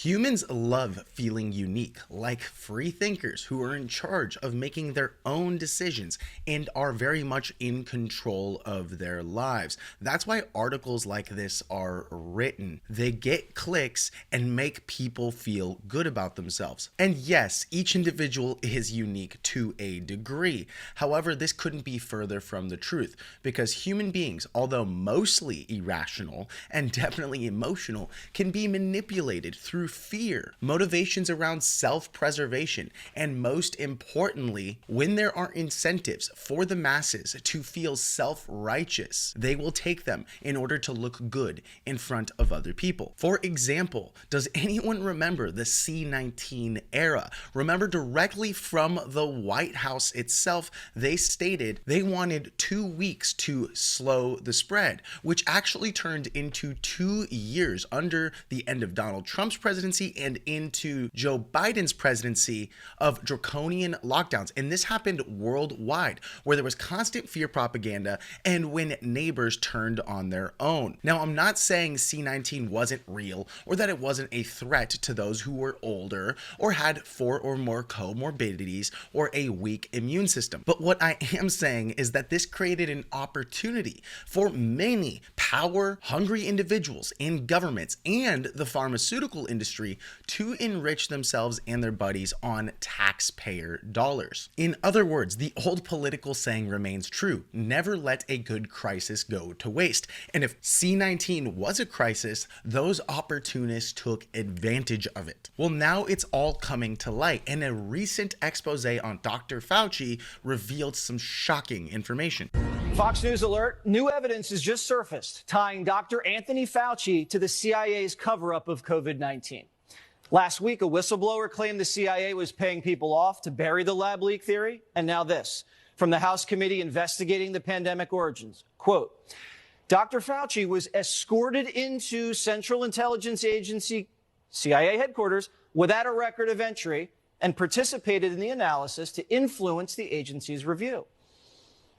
Humans love feeling unique, like free thinkers who are in charge of making their own decisions and are very much in control of their lives. That's why articles like this are written. They get clicks and make people feel good about themselves. And yes, each individual is unique to a degree. However, this couldn't be further from the truth, because human beings, although mostly irrational and definitely emotional, can be manipulated through fear, motivations around self-preservation, and most importantly, when there are incentives for the masses to feel self-righteous, they will take them in order to look good in front of other people. For example, does anyone remember the C-19 era? Remember, directly from the White House itself, they stated they wanted 2 weeks to slow the spread, which actually turned into 2 years under the end of Donald Trump's presidency and into Joe Biden's presidency of draconian lockdowns. And this happened worldwide, where there was constant fear propaganda and when neighbors turned on their own. Now, I'm not saying C-19 wasn't real or that it wasn't a threat to those who were older or had 4 or more comorbidities or a weak immune system. But what I am saying is that this created an opportunity for many power-hungry individuals in governments and the pharmaceutical industry to enrich themselves and their buddies on taxpayer dollars. In other words, the old political saying remains true: never let a good crisis go to waste. And if C-19 was a crisis, those opportunists took advantage of it. Well, now it's all coming to light, and a recent expose on Dr. Fauci revealed some shocking information. Fox News alert: new evidence has just surfaced tying Dr. Anthony Fauci to the CIA's cover-up of COVID-19. Last week, a whistleblower claimed the CIA was paying people off to bury the lab leak theory. And now this, from the House committee investigating the pandemic origins. Quote, Dr. Fauci was escorted into Central Intelligence Agency, CIA headquarters, without a record of entry and participated in the analysis to influence the agency's review.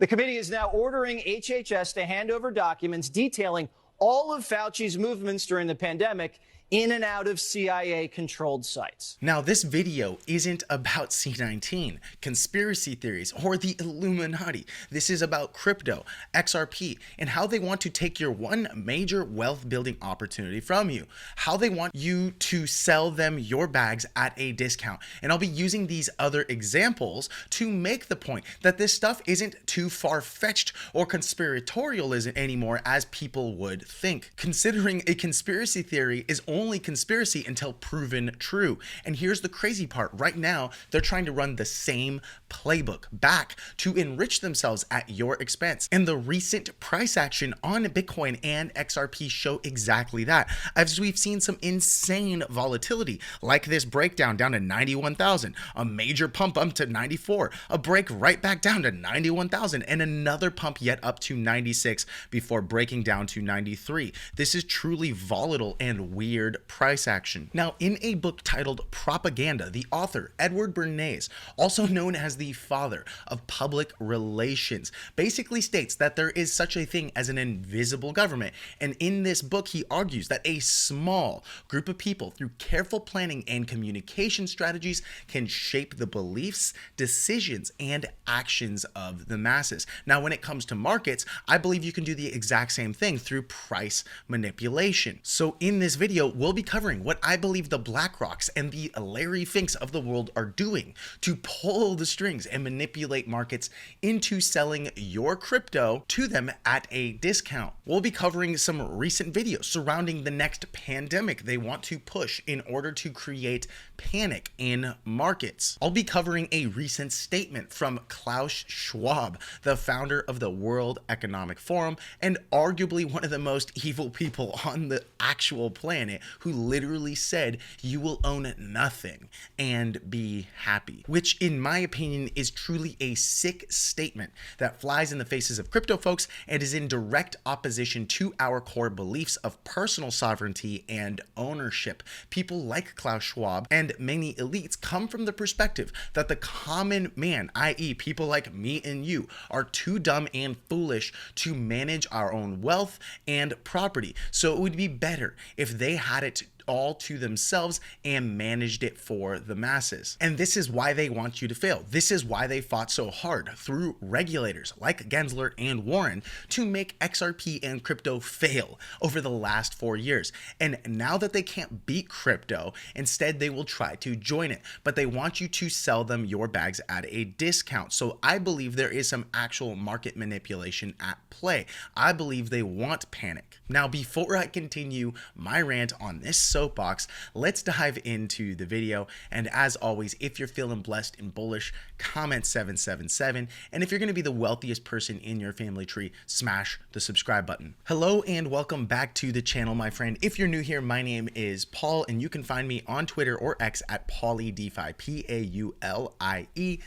The committee is now ordering HHS to hand over documents detailing all of Fauci's movements during the pandemic in and out of CIA-controlled sites. Now, this video isn't about C-19, conspiracy theories, or the Illuminati. This is about crypto, XRP, and how they want to take your one major wealth-building opportunity from you, how they want you to sell them your bags at a discount. And I'll be using these other examples to make the point that this stuff isn't too far-fetched or conspiratorial anymore as people would think, considering a conspiracy theory is only conspiracy until proven true. And here's the crazy part: right now they're trying to run the same playbook back to enrich themselves at your expense, and the recent price action on Bitcoin and XRP show exactly that, as we've seen some insane volatility, like this breakdown down to 91,000, a major pump up to 94, a break right back down to 91,000, and another pump yet up to 96 before breaking down to 93. This is truly volatile and weird price action. Now, in a book titled Propaganda, the author, Edward Bernays, also known as the father of public relations, basically states that there is such a thing as an invisible government. And in this book, he argues that a small group of people, through careful planning and communication strategies, can shape the beliefs, decisions, and actions of the masses. Now, when it comes to markets, I believe you can do the exact same thing through price manipulation. So in this video, we'll be covering what I believe the BlackRocks and the Larry Finks of the world are doing to pull the strings and manipulate markets into selling your crypto to them at a discount. We'll be covering some recent videos surrounding the next pandemic they want to push in order to create panic in markets. I'll be covering a recent statement from Klaus Schwab, the founder of the World Economic Forum and arguably one of the most evil people on the actual planet, who literally said you will own nothing and be happy, which in my opinion is truly a sick statement that flies in the faces of crypto folks and is in direct opposition to our core beliefs of personal sovereignty and ownership. People like Klaus Schwab and many elites come from the perspective that the common man, i.e. people like me and you, are too dumb and foolish to manage our own wealth and property. So it would be better if they had it all to themselves and managed it for the masses. And this is why they want you to fail. This is why they fought so hard through regulators like Gensler and Warren to make XRP and crypto fail over the last 4 years. And now that they can't beat crypto, instead they will try to join it, but they want you to sell them your bags at a discount. So I believe there is some actual market manipulation at play. I believe they want panic. Now, before I continue my rant on this soapbox, let's dive into the video. And as always, if you're feeling blessed and bullish, comment 777. And if you're going to be the wealthiest person in your family tree, smash the subscribe button. Hello and welcome back to the channel, my friend. If you're new here, my name is Paul, and you can find me on Twitter or X at PauliDeFi, PauliDeFi.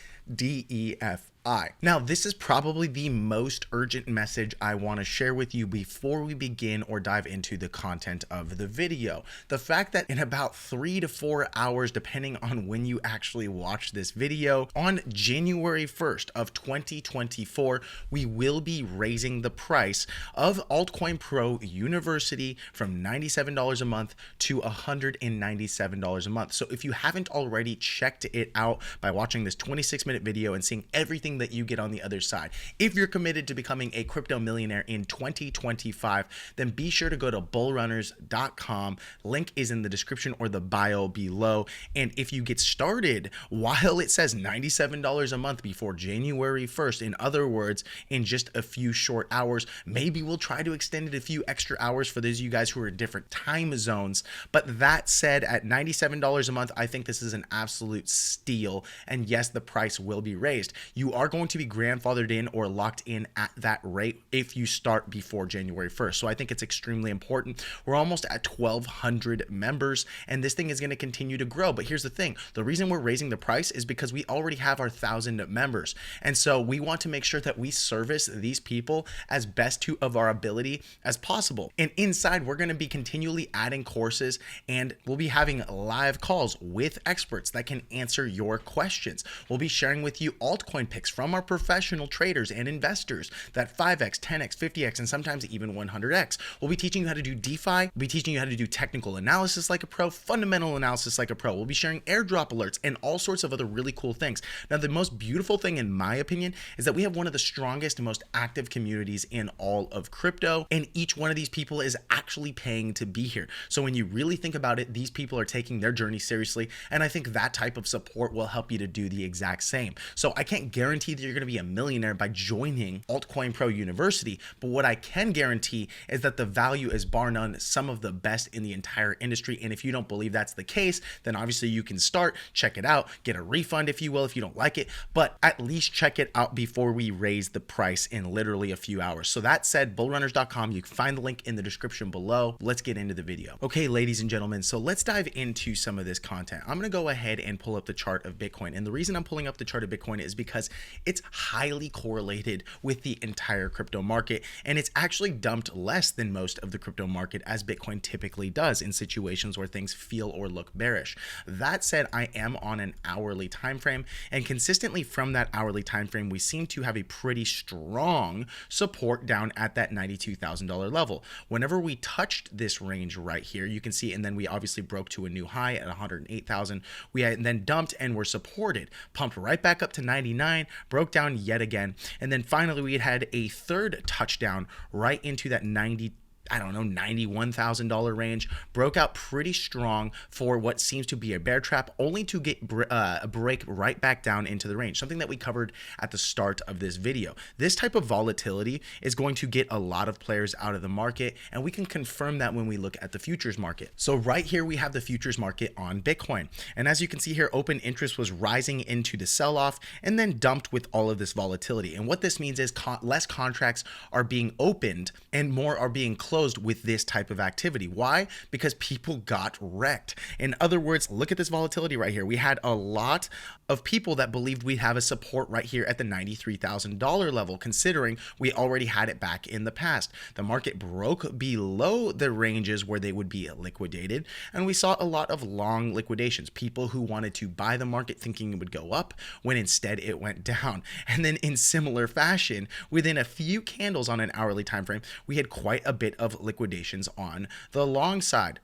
Now, this is probably the most urgent message I want to share with you before we begin or dive into the content of the video. The fact that in about 3 to 4 hours, depending on when you actually watch this video, on January 1st of 2024, we will be raising the price of Altcoin Pro University from $97 a month to $197 a month. So if you haven't already checked it out by watching this 26-minute video and seeing everything that you get on the other side, if you're committed to becoming a crypto millionaire in 2025, then be sure to go to bullrunners.com. Link is in the description or the bio below. And if you get started while it says $97 a month before January 1st, in other words, in just a few short hours, maybe we'll try to extend it a few extra hours for those of you guys who are in different time zones. But that said, at $97 a month, I think this is an absolute steal. And yes, the price will be raised. You are going to be grandfathered in or locked in at that rate if you start before January 1st. So I think it's extremely important. We're almost at 1,200 members, and this thing is going to continue to grow. But here's the thing. The reason we're raising the price is because we already have our 1,000 members. And so we want to make sure that we service these people as best of our ability as possible. And inside, we're going to be continually adding courses, and we'll be having live calls with experts that can answer your questions. We'll be sharing with you altcoin picks from our professional traders and investors that 5x, 10x, 50x, and sometimes even 100x. We'll be teaching you how to do DeFi. We'll be teaching you how to do technical analysis like a pro, fundamental analysis like a pro. We'll be sharing airdrop alerts and all sorts of other really cool things. Now, the most beautiful thing, in my opinion, is that we have one of the strongest and most active communities in all of crypto, and each one of these people is actually paying to be here. So when you really think about it, these people are taking their journey seriously, and I think that type of support will help you to do the exact same. So I can't guarantee that you're going to be a millionaire by joining Altcoin Pro University, but what I can guarantee is that the value is bar none some of the best in the entire industry. And if you don't believe that's the case, then obviously you can start, check it out, get a refund if you will, if you don't like it, but at least check it out before we raise the price in literally a few hours. So that said, bullrunners.com, you can find the link in the description below. Let's get into the video. Okay, ladies and gentlemen, so let's dive into some of this content. I'm going to go ahead and pull up the chart of Bitcoin. And the reason I'm pulling up the chart of Bitcoin is because it's highly correlated with the entire crypto market, and it's actually dumped less than most of the crypto market, as Bitcoin typically does in situations where things feel or look bearish. That said, I am on an hourly time frame, and consistently from that hourly time frame, we seem to have a pretty strong support down at that $92,000 level. Whenever we touched this range right here, you can see, and then we obviously broke to a new high at 108,000. We had then dumped and were supported, pumped right back up to 99, broke down yet again, and then finally we had a third touchdown right into that $91,000 range, broke out pretty strong for what seems to be a bear trap, only to get a break right back down into the range, something that we covered at the start of this video. This type of volatility is going to get a lot of players out of the market, and we can confirm that when we look at the futures market. So right here, we have the futures market on Bitcoin. And as you can see here, open interest was rising into the sell-off and then dumped with all of this volatility. And what this means is less contracts are being opened and more are being closed with this type of activity. Why? Because people got wrecked. In other words, look at this volatility right here. We had a lot of people that believed we'd have a support right here at the $93,000 level, considering we already had it back in the past. The market broke below the ranges where they would be liquidated, and we saw a lot of long liquidations, people who wanted to buy the market thinking it would go up when instead it went down. And then in similar fashion, within a few candles on an hourly time frame, we had quite a bit of liquidations on the long side.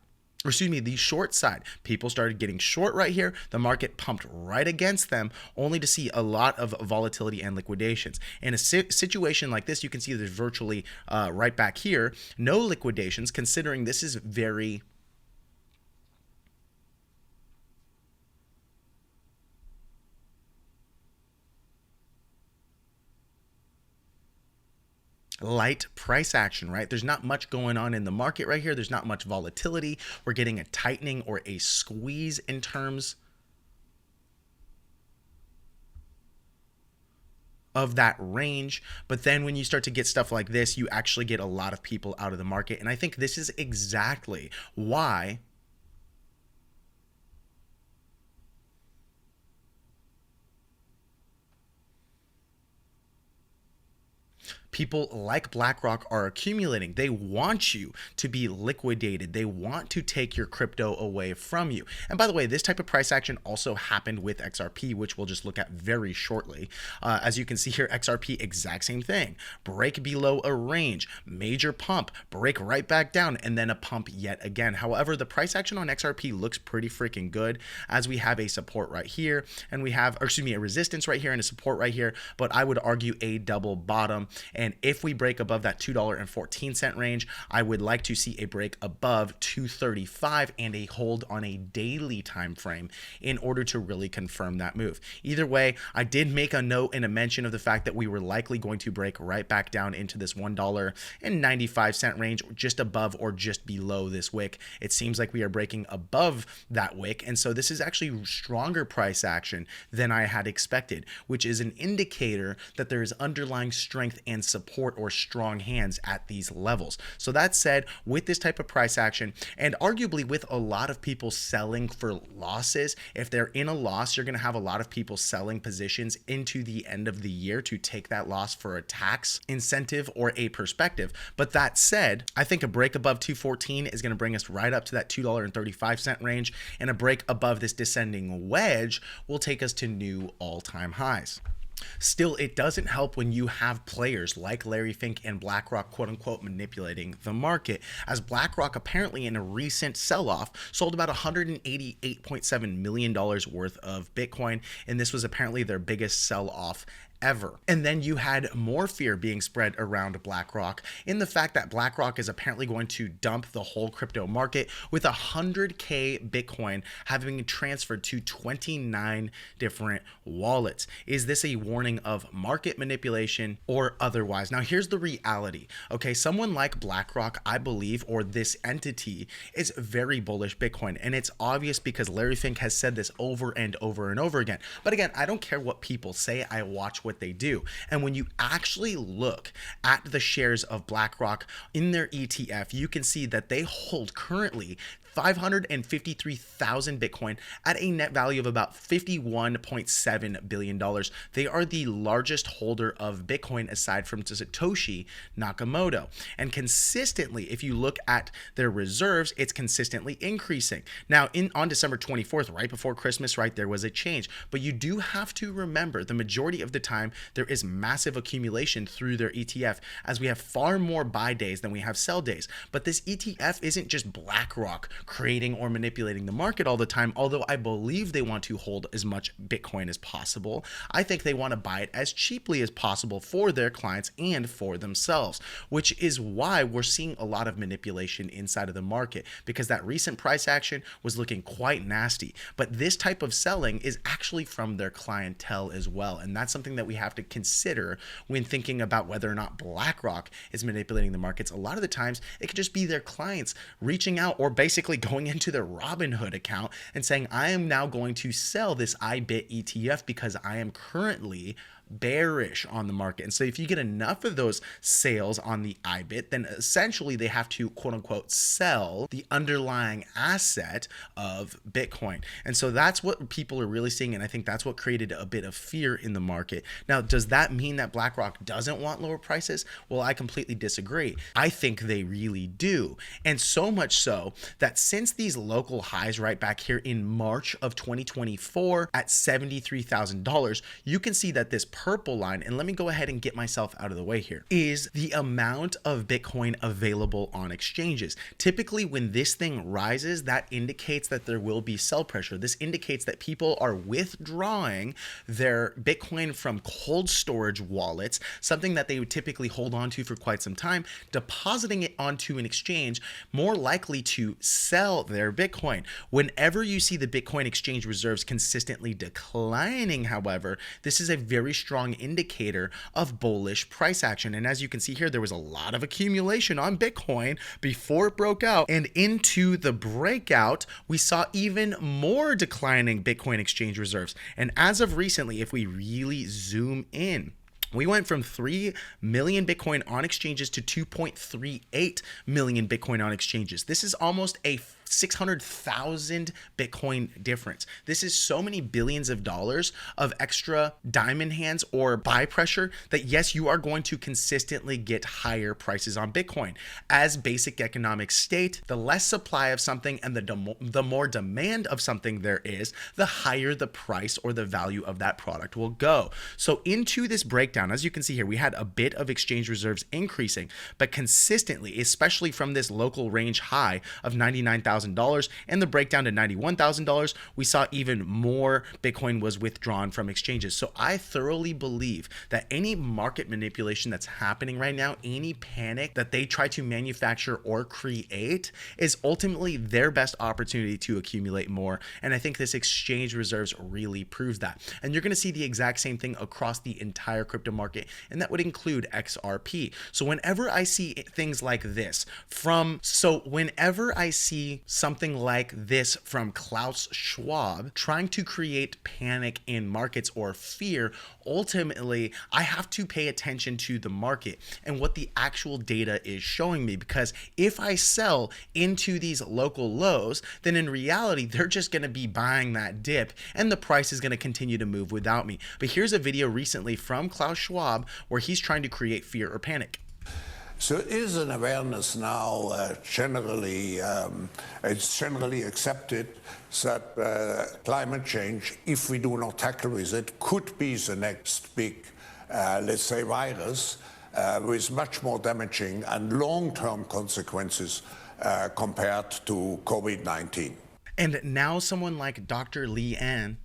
or excuse me, the short side. People started getting short right here. The market pumped right against them, only to see a lot of volatility and liquidations. In a situation like this, you can see there's virtually right back here, no liquidations, considering this is very light price action, right? There's not much going on in the market right here. There's not much volatility. We're getting a tightening or a squeeze in terms of that range. But then when you start to get stuff like this, you actually get a lot of people out of the market. And I think this is exactly why people like BlackRock are accumulating. They want you to be liquidated. They want to take your crypto away from you. And by the way, this type of price action also happened with XRP, which we'll just look at very shortly. As you can see here, XRP, exact same thing. Break below a range, major pump, break right back down, and then a pump yet again. However, the price action on XRP looks pretty freaking good, as we have a support right here, and we have, or excuse me, a resistance right here and a support right here, but I would argue a double bottom. And if we break above that $2.14 range, I would like to see a break above $2.35 and a hold on a daily time frame in order to really confirm that move. Either way, I did make a note and a mention of the fact that we were likely going to break right back down into this $1.95 range, just above or just below this wick. It seems like we are breaking above that wick, and so this is actually stronger price action than I had expected, which is an indicator that there is underlying strength and support or strong hands at these levels. So that said, with this type of price action, and arguably with a lot of people selling for losses, if they're in a loss, you're going to have a lot of people selling positions into the end of the year to take that loss for a tax incentive or a perspective. But that said, I think a break above 214 is going to bring us right up to that $2.35 range, and a break above this descending wedge will take us to new all-time highs. Still, it doesn't help when you have players like Larry Fink and BlackRock, quote unquote, manipulating the market, as BlackRock apparently in a recent sell-off sold about $188.7 million worth of Bitcoin, and this was apparently their biggest sell-off ever. And then you had more fear being spread around BlackRock in the fact that BlackRock is apparently going to dump the whole crypto market, with 100K Bitcoin having transferred to 29 different wallets. Is this a warning of market manipulation or otherwise? Now, here's the reality. Okay, someone like BlackRock, I believe, or this entity, is very bullish Bitcoin, and it's obvious because Larry Fink has said this over and over and over again. But again, I don't care what people say. I watch what they do. And when you actually look at the shares of BlackRock in their ETF, you can see that they hold currently 553,000 Bitcoin at a net value of about $51.7 billion. They are the largest holder of Bitcoin aside from Satoshi Nakamoto. And consistently, if you look at their reserves, it's consistently increasing. Now, on December 24th, right before Christmas, right, there was a change. But you do have to remember, the majority of the time, there is massive accumulation through their ETF, as we have far more buy days than we have sell days. But this ETF isn't just BlackRock creating or manipulating the market all the time, although I believe they want to hold as much Bitcoin as possible. I think they want to buy it as cheaply as possible for their clients and for themselves, which is why we're seeing a lot of manipulation inside of the market, because that recent price action was looking quite nasty. But this type of selling is actually from their clientele as well, and that's something that we have to consider when thinking about whether or not BlackRock is manipulating the markets. A lot of the times, it could just be their clients reaching out or basically going into their Robinhood account and saying, I am now going to sell this IBIT ETF because I am currently bearish on the market. And so if you get enough of those sales on the IBIT, then essentially they have to, quote unquote, sell the underlying asset of Bitcoin. And so that's what people are really seeing, and I think that's what created a bit of fear in the market. Now, does that mean that BlackRock doesn't want lower prices? Well, I completely disagree. I think they really do. And so much so that since these local highs right back here in March of 2024 at $73,000, you can see that this purple line, and let me go ahead and get myself out of the way here, is the amount of Bitcoin available on exchanges. Typically, when this thing rises, that indicates that there will be sell pressure. This indicates that people are withdrawing their Bitcoin from cold storage wallets, something that they would typically hold on to for quite some time, depositing it onto an exchange, more likely to sell their Bitcoin. Whenever you see the Bitcoin exchange reserves consistently declining, however, this is a very strong indicator of bullish price action. And as you can see here, there was a lot of accumulation on Bitcoin before it broke out, and into the breakout, we saw even more declining Bitcoin exchange reserves. And as of recently, if we really zoom in, we went from 3 million Bitcoin on exchanges to 2.38 million Bitcoin on exchanges. This is almost a 600,000 Bitcoin difference. This is so many billions of dollars of extra diamond hands or buy pressure that yes, you are going to consistently get higher prices on Bitcoin. As basic economics state, the less supply of something and the more demand of something there is, the higher the price or the value of that product will go. So into this breakdown, as you can see here, we had a bit of exchange reserves increasing, but consistently, especially from this local range high of $99,000 and the breakdown to $91,000, we saw even more Bitcoin was withdrawn from exchanges. So I thoroughly believe that any market manipulation that's happening right now, any panic that they try to manufacture or create, is ultimately their best opportunity to accumulate more. And I think this exchange reserves really proves that. And you're going to see the exact same thing across the entire crypto market, and that would include XRP. So whenever I see things like this from something like this from Klaus Schwab trying to create panic in markets or fear, ultimately I have to pay attention to the market and what the actual data is showing me, because if I sell into these local lows, then in reality they're just going to be buying that dip and the price is going to continue to move without me. But here's a video recently from Klaus Schwab where he's trying to create fear or panic. So it is an awareness now, it's generally accepted that climate change, if we do not tackle with it, could be the next big, let's say, virus with much more damaging and long-term consequences compared to COVID-19. And now someone like Dr. Liana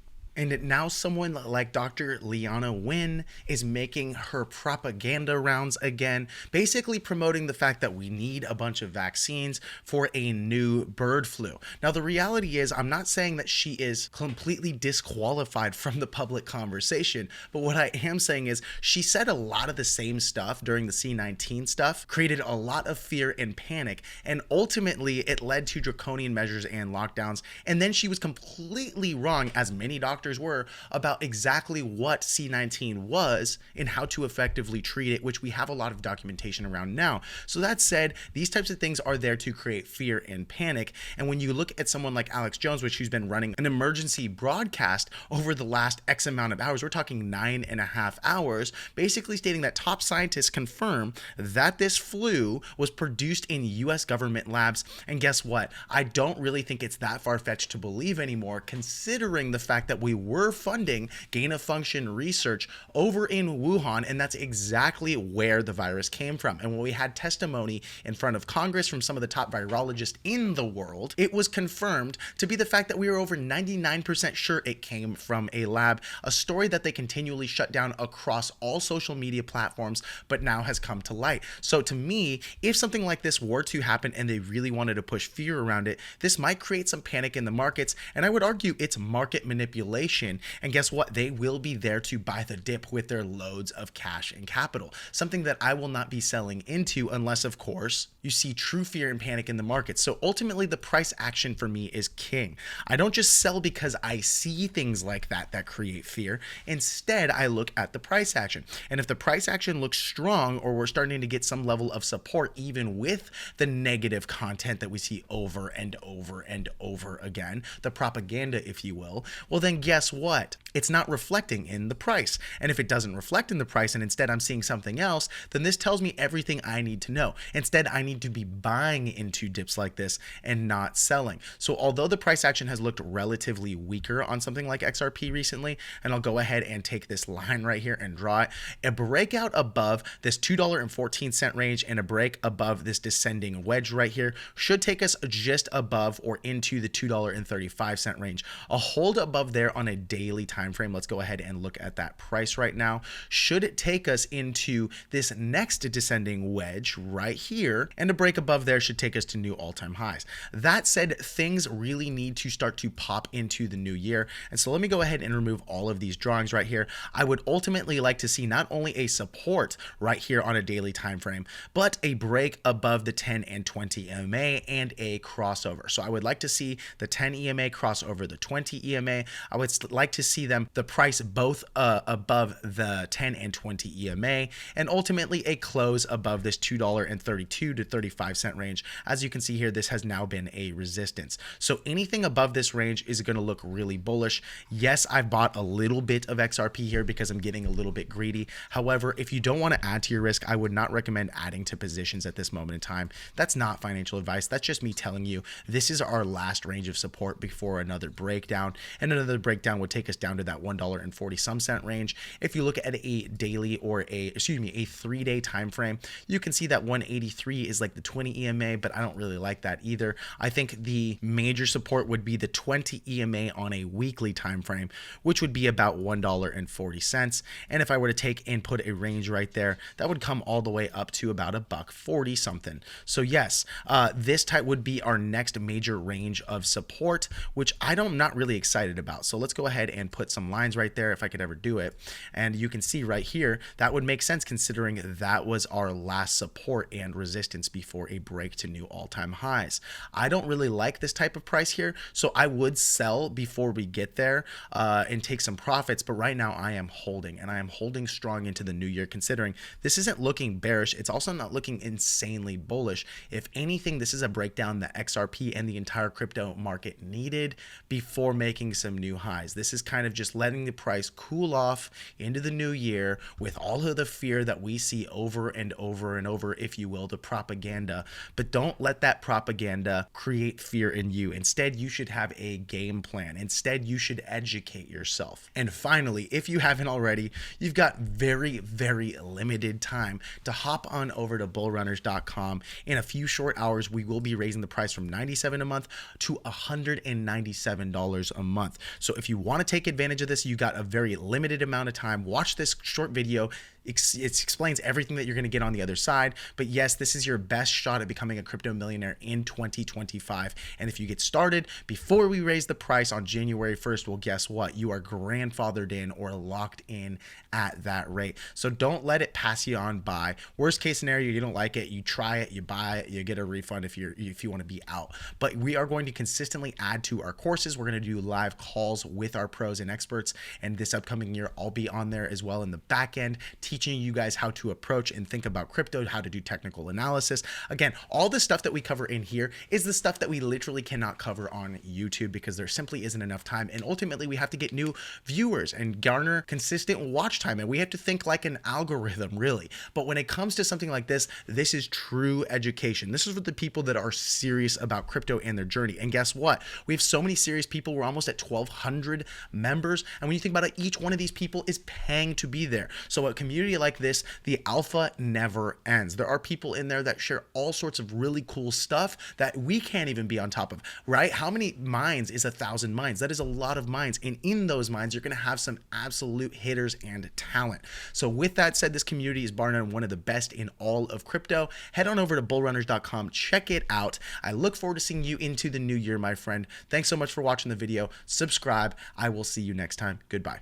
Wen is making her propaganda rounds again, basically promoting the fact that we need a bunch of vaccines for a new bird flu. Now, the reality is, I'm not saying that she is completely disqualified from the public conversation, but what I am saying is she said a lot of the same stuff during the C-19 stuff, created a lot of fear and panic, and ultimately it led to draconian measures and lockdowns. And then she was completely wrong, as many doctors were, about exactly what C-19 was and how to effectively treat it, which we have a lot of documentation around now. So that said, these types of things are there to create fear and panic. And when you look at someone like Alex Jones, which who's been running an emergency broadcast over the last X amount of hours, we're talking 9.5 hours, basically stating that top scientists confirm that this flu was produced in US government labs. And guess what? I don't really think it's that far-fetched to believe anymore, considering the fact that we were funding gain-of-function research over in Wuhan, and that's exactly where the virus came from. And when we had testimony in front of Congress from some of the top virologists in the world, it was confirmed to be the fact that we were over 99% sure it came from a lab, a story that they continually shut down across all social media platforms, but now has come to light. So to me, if something like this were to happen and they really wanted to push fear around it, this might create some panic in the markets, and I would argue it's market manipulation. And guess what? They will be there to buy the dip with their loads of cash and capital, something that I will not be selling into unless, of course, you see true fear and panic in the market. So ultimately, the price action for me is king. I don't just sell because I see things like that create fear. Instead, I look at the price action. And if the price action looks strong, or we're starting to get some level of support, even with the negative content that we see over and over and over again, the propaganda, if you will, well, then guess what? it's not reflecting in the price. And if it doesn't reflect in the price and instead I'm seeing something else, then this tells me everything I need to know. Instead, I need to be buying into dips like this and not selling. So although the price action has looked relatively weaker on something like XRP recently, and I'll go ahead and take this line right here and draw it, a breakout above this $2.14 range and a break above this descending wedge right here should take us just above or into the $2.35 range. A hold above there on a daily time frame, let's go ahead and look at that price right now, should it take us into this next descending wedge right here, and a break above there should take us to new all-time highs. That said, things really need to start to pop into the new year, and so let me go ahead and remove all of these drawings right here. I would ultimately like to see not only a support right here on a daily time frame, but a break above the 10 and 20 EMA and a crossover. So I would like to see the 10 EMA cross over the 20 EMA. I would like to see the price both above the 10 and 20 EMA, and ultimately a close above this $2.32 to 35 range. As you can see here, this has now been a resistance. So anything above this range is going to look really bullish. Yes, I've bought a little bit of XRP here because I'm getting a little bit greedy. However, if you don't want to add to your risk, I would not recommend adding to positions at this moment in time. That's not financial advice. That's just me telling you this is our last range of support before another breakdown, and another breakdown would take us down to that $1.40 some cent range. If you look at a daily or a 3-day time frame, you can see that 183 is like the 20 EMA, but I don't really like that either. I think the major support would be the 20 EMA on a weekly time frame, which would be about $1.40. And if I were to take and put a range right there, that would come all the way up to about $1.40 something. So yes, this type would be our next major range of support, which I'm not really excited about. So let's go ahead and put some lines right there if I could ever do it. And you can see right here, that would make sense considering that was our last support and resistance before a break to new all-time highs. I don't really like this type of price here, so I would sell before we get there and take some profits. But right now I am holding, and I am holding strong into the new year, considering this isn't looking bearish. It's also not looking insanely bullish. If anything, this is a breakdown that XRP and the entire crypto market needed before making some new highs. This is kind of just letting the price cool off into the new year with all of the fear that we see over and over and over, if you will, the propaganda. But don't let that propaganda create fear in you. Instead, you should have a game plan. Instead, you should educate yourself. And finally, if you haven't already, you've got very, very limited time to hop on over to bullrunners.com. In a few short hours, we will be raising the price from $97 a month to $197 a month. So if you want to take advantage of this, you got a very limited amount of time. Watch this short video. It explains everything that you're going to get on the other side. But yes, this is your best shot at becoming a crypto millionaire in 2025. And if you get started before we raise the price on January 1st, well, guess what? You are grandfathered in or locked in at that rate. So don't let it pass you on by. Worst case scenario, you don't like it, you try it, you buy it, you get a refund if you want to be out. But we are going to consistently add to our courses. We're going to do live calls with our pros and experts. And this upcoming year, I'll be on there as well in the back end, teaching you guys how to approach and think about crypto, how to do technical analysis. Again, all the stuff that we cover in here is the stuff that we literally cannot cover on YouTube because there simply isn't enough time. And ultimately, we have to get new viewers and garner consistent watch time. And we have to think like an algorithm, really. But when it comes to something like this, this is true education. This is for the people that are serious about crypto and their journey. And guess what? We have so many serious people. We're almost at 1,200 members. And when you think about it, each one of these people is paying to be there. So a community like this, the alpha never ends. There are people in there that share all sorts of really cool stuff that we can't even be on top of, right? How many mines is 1,000 mines? That is a lot of mines. And in those mines, you're going to have some absolute hitters and talent. So with that said, this community is bar none one of the best in all of crypto. Head on over to bullrunners.com. Check it out. I look forward to seeing you into the new year, my friend. Thanks so much for watching the video. Subscribe. I will see you next time. Goodbye.